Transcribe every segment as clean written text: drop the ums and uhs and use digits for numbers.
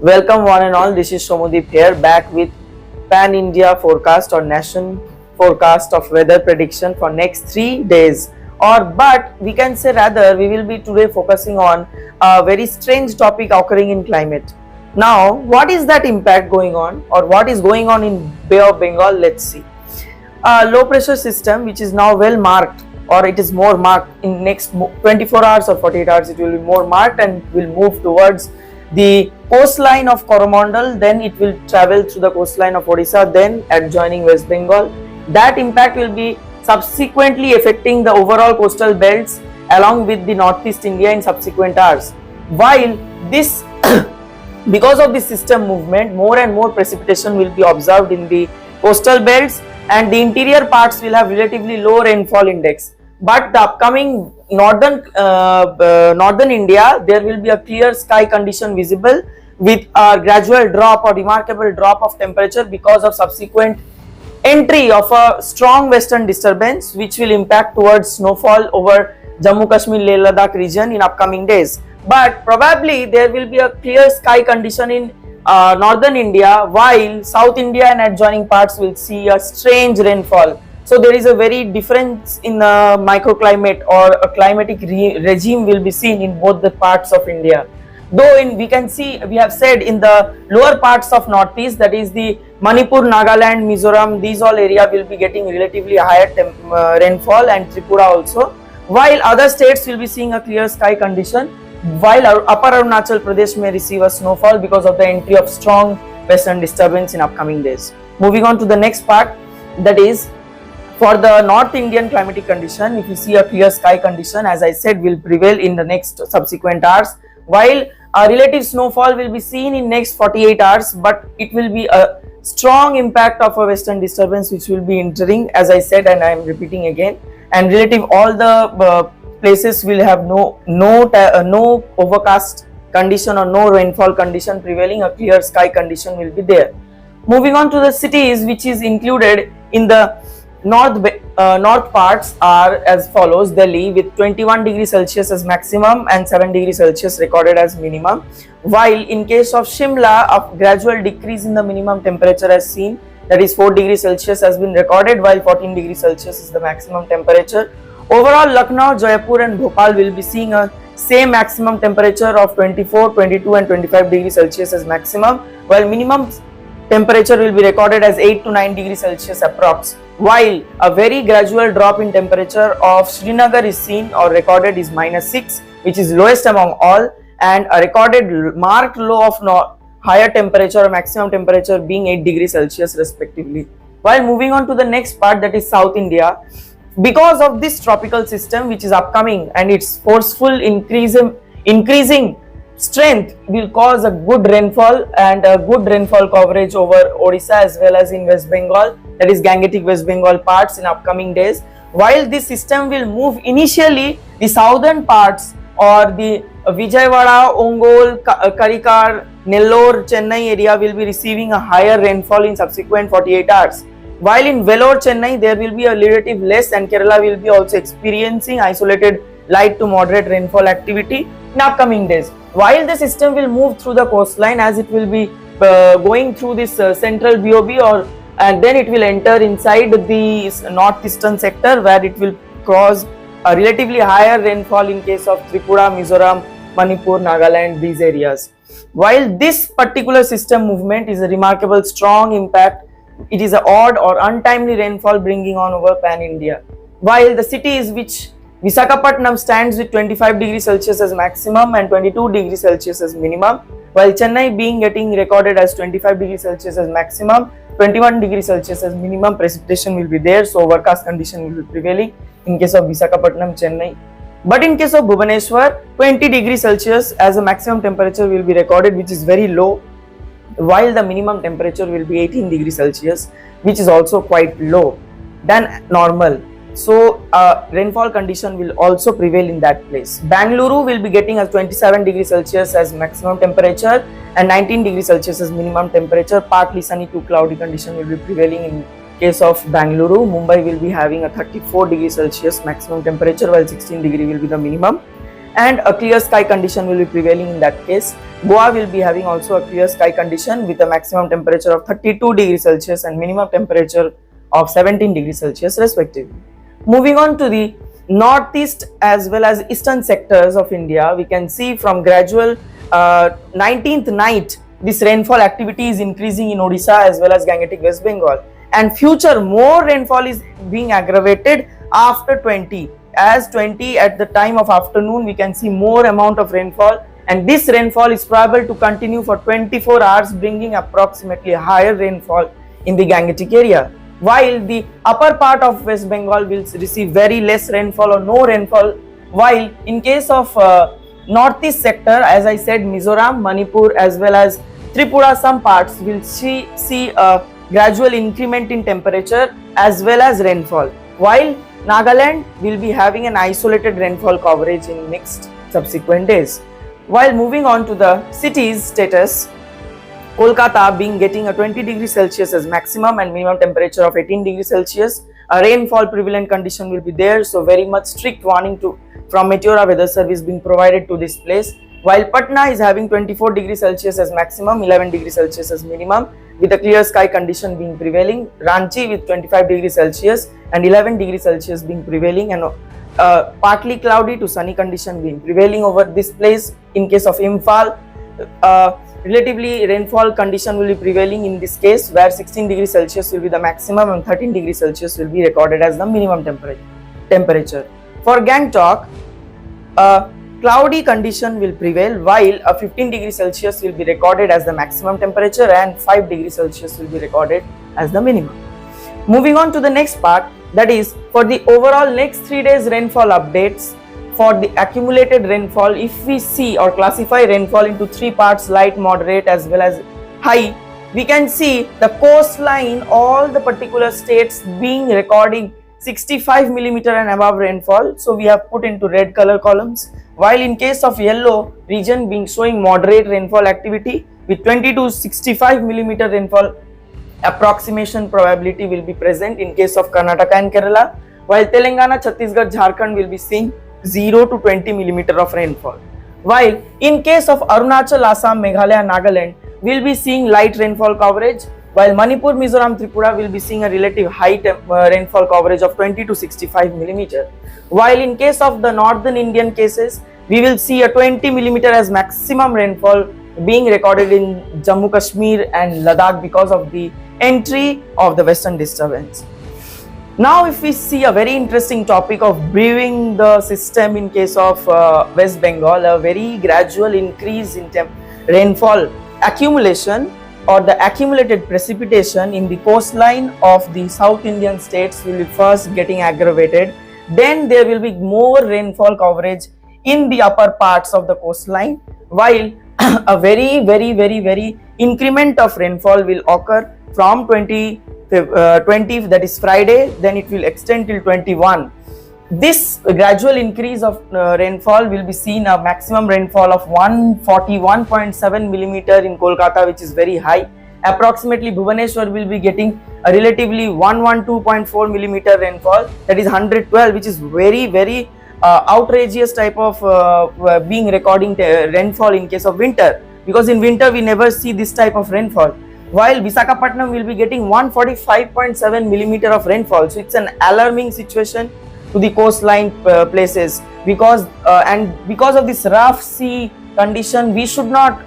Welcome one and all, this is Somodeep here back with Pan India forecast or nation forecast of weather prediction for next 3 days, but we can say rather we will be today focusing on a very strange topic occurring in climate. Now what is that impact going on or what is going on in Bay of Bengal? Let's see. A low pressure system which is now well marked, or it is more marked in next 24 hours or 48 hours, it will be more marked and will move towards the coastline of Coromandel, then it will travel through the coastline of Odisha, then adjoining West Bengal. That impact will be subsequently affecting the overall coastal belts along with the northeast India in subsequent hours. While this because of this system movement, more and more precipitation will be observed in the coastal belts and the interior parts will have relatively low rainfall index. But the upcoming northern India, there will be a clear sky condition visible with a gradual drop or remarkable drop of temperature because of subsequent entry of a strong western disturbance which will impact towards snowfall over Jammu Kashmir Leh Ladakh region in upcoming days. But probably there will be a clear sky condition in northern India, while South India and adjoining parts will see a strange rainfall. So there is a very difference in the microclimate or a climatic regime will be seen in both the parts of India. Though we have said in the lower parts of northeast, that is the Manipur, Nagaland, Mizoram, these all area will be getting relatively higher rainfall, and Tripura also, while other states will be seeing a clear sky condition, while upper Arunachal Pradesh may receive a snowfall because of the entry of strong western disturbance in upcoming days. Moving on to the next part, that is for the North Indian climatic condition. If you see a clear sky condition, as I said, will prevail in the next subsequent hours, while a relative snowfall will be seen in next 48 hours, but it will be a strong impact of a western disturbance which will be entering, as I said, and I am repeating again, and relative all the places will have no overcast condition or no rainfall condition prevailing. A clear sky condition will be there. Moving on to the cities which is included in the north parts are as follows: Delhi with 21 degrees Celsius as maximum and 7 degrees Celsius recorded as minimum, while in case of Shimla a gradual decrease in the minimum temperature as seen, that is 4 degrees Celsius has been recorded, while 14 degrees Celsius is the maximum temperature. Overall, Lucknow, Jaipur and Bhopal will be seeing a same maximum temperature of 24, 22 and 25 degrees Celsius as maximum, while minimum temperature will be recorded as 8 to 9 degrees Celsius approx, while a very gradual drop in temperature of Srinagar is seen or recorded is -6, which is lowest among all, and a recorded marked low of higher temperature or maximum temperature being 8 degrees Celsius respectively. While moving on to the next part, that is South India, because of this tropical system which is upcoming and its forceful increasing strength will cause a good rainfall and a good rainfall coverage over Odisha as well as in West Bengal, that is Gangetic West Bengal parts in upcoming days. While this system will move initially, the southern parts or the Vijayawada, Ongole, Karikar, Nellore, Chennai area will be receiving a higher rainfall in subsequent 48 hours. While in Vellore, Chennai, there will be a relative less, and Kerala will be also experiencing isolated light to moderate rainfall activity in upcoming days. While the system will move through the coastline, as it will be going through this central BOB, and then it will enter inside the northeastern sector where it will cause a relatively higher rainfall in case of Tripura, Mizoram, Manipur, Nagaland, these areas. While this particular system movement is a remarkable strong impact, it is an odd or untimely rainfall bringing on over Pan India. While the cities which Visakhapatnam stands with 25 degrees Celsius as maximum and 22 degrees Celsius as minimum, while Chennai being getting recorded as 25 degrees Celsius as maximum, 21 degrees Celsius as minimum, precipitation will be there, so overcast condition will be prevailing in case of Visakhapatnam, Chennai. But in case of Bhubaneswar, 20 degrees Celsius as a maximum temperature will be recorded, which is very low, while the minimum temperature will be 18 degrees Celsius, which is also quite low than normal. So rainfall condition will also prevail in that place. Bangalore will be getting a 27 degrees Celsius as maximum temperature and 19 degrees Celsius as minimum temperature. Partly sunny to cloudy condition will be prevailing in case of Bangalore. Mumbai will be having a 34 degrees Celsius maximum temperature, while 16 degree will be the minimum. and a clear sky condition will be prevailing in that case. Goa will be having also a clear sky condition with a maximum temperature of 32 degrees Celsius and minimum temperature of 17 degrees Celsius respectively. Moving on to the northeast as well as eastern sectors of India, we can see from gradual 19th night this rainfall activity is increasing in Odisha as well as Gangetic West Bengal, and future more rainfall is being aggravated after 20, as 20 at the time of afternoon we can see more amount of rainfall, and this rainfall is probable to continue for 24 hours, bringing approximately higher rainfall in the Gangetic area, while the upper part of West Bengal will receive very less rainfall or no rainfall, while in case of northeast sector, as I said, Mizoram, Manipur as well as Tripura, some parts will see a gradual increment in temperature as well as rainfall, while Nagaland will be having an isolated rainfall coverage in next subsequent days. While moving on to the cities status, Kolkata being getting a 20 degrees Celsius as maximum and minimum temperature of 18 degrees Celsius. A rainfall prevalent condition will be there, so very much strict warning from Meteora Weather Service being provided to this place. While Patna is having 24 degrees Celsius as maximum, 11 degrees Celsius as minimum, with a clear sky condition being prevailing. Ranchi with 25 degrees Celsius and 11 degrees Celsius being prevailing, and partly cloudy to sunny condition being prevailing over this place. In case of Imphal, relatively rainfall condition will be prevailing in this case, where 16 degrees Celsius will be the maximum and 13 degrees Celsius will be recorded as the minimum temperature. For Gangtok, cloudy condition will prevail, while a 15 degrees Celsius will be recorded as the maximum temperature and 5 degrees Celsius will be recorded as the minimum. Moving on to the next part, that is for the overall next 3 days rainfall updates. For the accumulated rainfall, if we see or classify rainfall into 3 parts, light, moderate as well as high, we can see the coastline, all the particular states being recording 65 millimeter and above rainfall, so we have put into red color columns, while in case of yellow region being showing moderate rainfall activity with 20 to 65 millimeter rainfall approximation probability will be present in case of Karnataka and Kerala, while Telangana, Chhattisgarh, Jharkhand will be seeing 0 to 20 millimeter of rainfall, while in case of Arunachal, Assam, Meghalaya, Nagaland will be seeing light rainfall coverage, while Manipur, Mizoram, Tripura will be seeing a relative high rainfall coverage of 20 to 65 millimeter, while in case of the northern Indian cases we will see a 20 millimeter as maximum rainfall being recorded in Jammu Kashmir and Ladakh because of the entry of the western disturbance. Now if we see a very interesting topic of brewing the system in case of West Bengal, a very gradual increase in rainfall accumulation or the accumulated precipitation in the coastline of the South Indian states will be first getting aggravated, then there will be more rainfall coverage in the upper parts of the coastline, while a very increment of rainfall will occur from 20, that is Friday, then it will extend till 21. This gradual increase of rainfall will be seen a maximum rainfall of 141.7 millimeter in Kolkata, which is very high. Approximately Bhubaneswar will be getting a relatively 112.4 millimeter rainfall, that is 112, which is very outrageous type of being recording rainfall in case of winter, because in winter we never see this type of rainfall, while Visakhapatnam will be getting 145.7 millimeter of rainfall. So it's an alarming situation to the coastline places, because of this rough sea condition we should not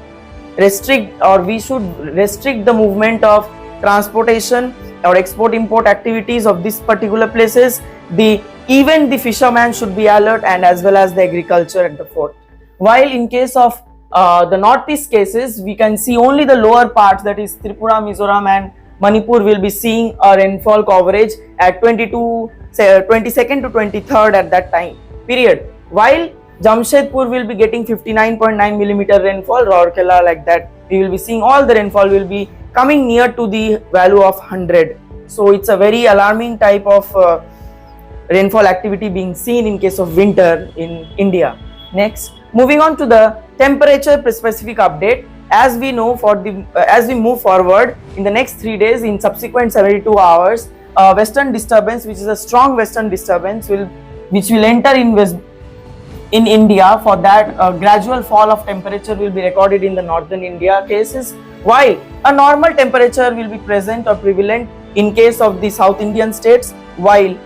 restrict, or we should restrict the movement of transportation or export-import activities of these particular places. Even the fishermen should be alert, and as well as the agriculture at the fort. While in case of the northeast cases, we can see only the lower parts, that is Tripura, Mizoram and Manipur will be seeing a rainfall coverage at 22nd to 23rd at that time period, while Jamshedpur will be getting 59.9 millimeter rainfall, Rourkela like that we will be seeing all the rainfall will be coming near to the value of 100. So it's a very alarming type of rainfall activity being seen in case of winter in India. Next, moving on to the temperature specific update. As we know, as we move forward in the next 3 days, in subsequent 72 hours, western disturbance, which is a strong western disturbance, which will enter in in India. For that, a gradual fall of temperature will be recorded in the northern India cases, while a normal temperature will be present or prevalent in case of the South Indian states, while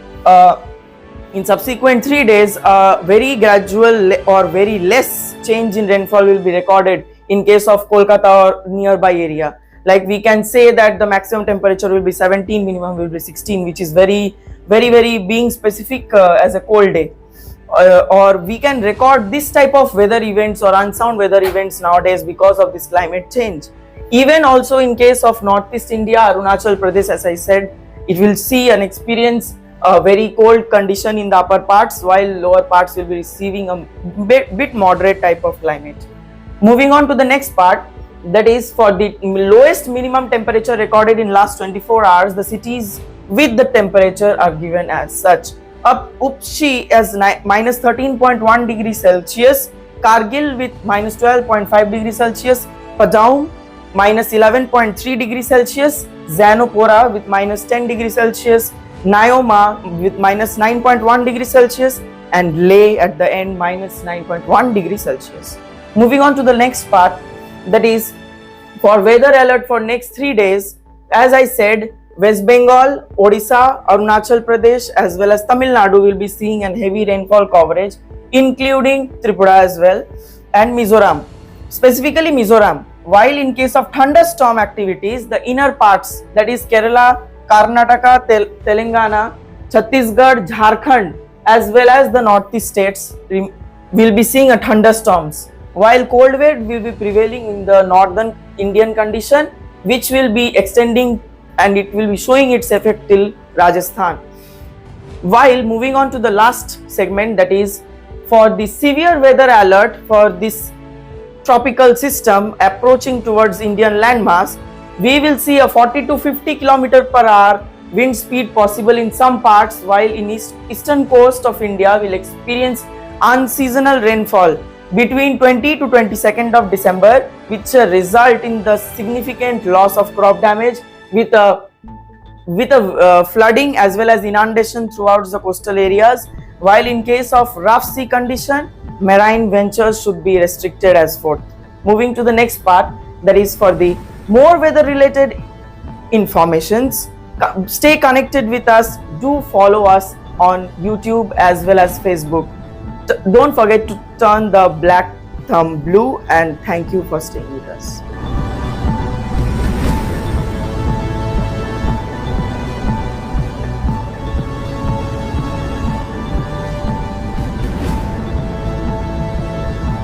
in subsequent 3 days, very gradual or very less change in rainfall will be recorded in case of Kolkata or nearby area. Like we can say that the maximum temperature will be 17, minimum will be 16, which is very being specific as a cold day. Or we can record this type of weather events or unsound weather events nowadays because of this climate change. Even also in case of Northeast India, Arunachal Pradesh, as I said, it will see and experience a very cold condition in the upper parts, while lower parts will be receiving a bit moderate type of climate. Moving on to the next part, that is for the lowest minimum temperature recorded in last 24 hours, the cities with the temperature are given as such. Upshi as minus 13.1 degrees Celsius, Kargil with minus 12.5 degrees Celsius, Padam minus 11.3 degrees Celsius, Zanopora with minus 10 degrees Celsius, Nyoma with minus 9.1 degrees Celsius, and Leh at the end minus 9.1 degrees Celsius. Moving on to the next part, that is for weather alert for next 3 days. As I said, West Bengal, Odisha, Arunachal Pradesh as well as Tamil Nadu will be seeing a heavy rainfall coverage, including Tripura as well, and Mizoram. Specifically Mizoram, while in case of thunderstorm activities, the inner parts, that is Kerala, Karnataka, Telangana, Chhattisgarh, Jharkhand as well as the northeast states will be seeing a thunderstorms, while cold wave will be prevailing in the northern Indian condition, which will be extending and it will be showing its effect till Rajasthan. While moving on to the last segment, that is for the severe weather alert for this tropical system approaching towards Indian landmass, we will see a 40 to 50 km per hour wind speed possible in some parts, while in eastern coast of India will experience unseasonal rainfall between 20 to 22nd of December, which result in the significant loss of crop damage with a flooding as well as inundation throughout the coastal areas, while in case of rough sea condition, marine ventures should be restricted as forth. Moving to the next part, that is for the more weather related informations. Stay connected with us, do follow us on YouTube as well as Facebook. Don't forget to turn the black thumb blue, and thank you for staying with us.